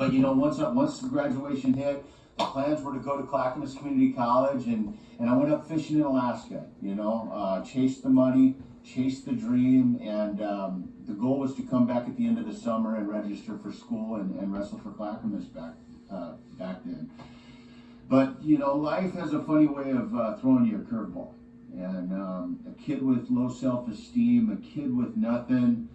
But you know, once graduation hit, the plans were to go to Clackamas Community College, and I went up fishing in Alaska. You know, chased the money, chased the dream, and the goal was to come back at the end of the summer and register for school and wrestle for Clackamas back then. But you know, life has a funny way of throwing you a curveball. And a kid with low self-esteem, a kid with nothing,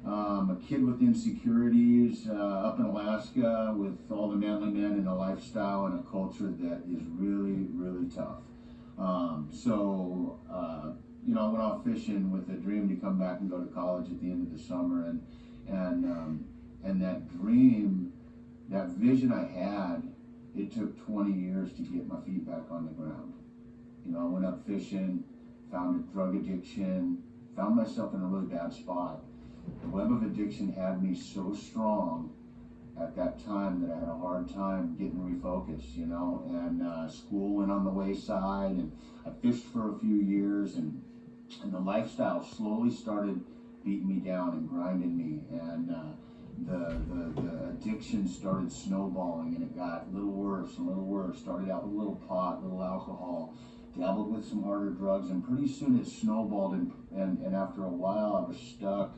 a kid with insecurities up in Alaska with all the manly men and a lifestyle and a culture that is really, really tough. You know, I went off fishing with a dream to come back and go to college at the end of the summer, and that dream, that vision I had, it took 20 years to get my feet back on the ground. You know, I went up fishing, found a drug addiction, found myself in a really bad spot. The web of addiction had me so strong at that time that I had a hard time getting refocused, you know, and school went on the wayside, and I fished for a few years, and the lifestyle slowly started beating me down and grinding me, and the addiction started snowballing, and it got a little worse and a little worse. Started out with a little pot, little alcohol, dabbled with some harder drugs, and pretty soon it snowballed, and after a while I was stuck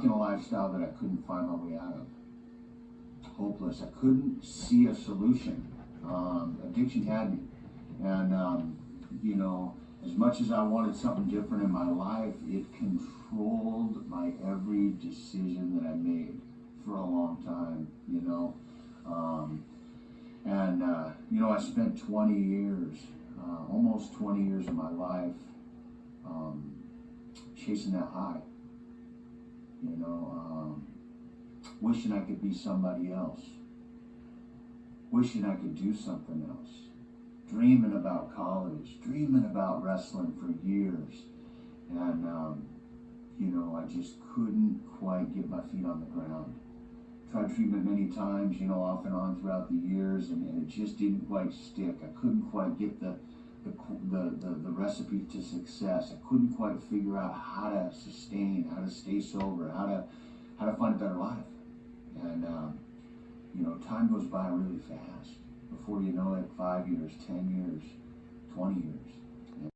in a lifestyle that I couldn't find my way out of. Hopeless. I couldn't see a solution. Addiction had me, and you know, as much as I wanted something different in my life, it controlled my every decision that I made for a long time, you know. You know, I spent 20 years, almost 20 years of my life, chasing that high, you know, wishing I could be somebody else, wishing I could do something else, dreaming about college, dreaming about wrestling for years, and, you know, I just couldn't quite get my feet on the ground. Tried treatment many times, you know, off and on throughout the years, and it just didn't quite stick. I couldn't quite get the recipe to success. I couldn't quite figure out how to sustain, how to stay sober, how to find a better life. And you know, time goes by really fast. Before you know it, 5 years, 10 years, 20 years.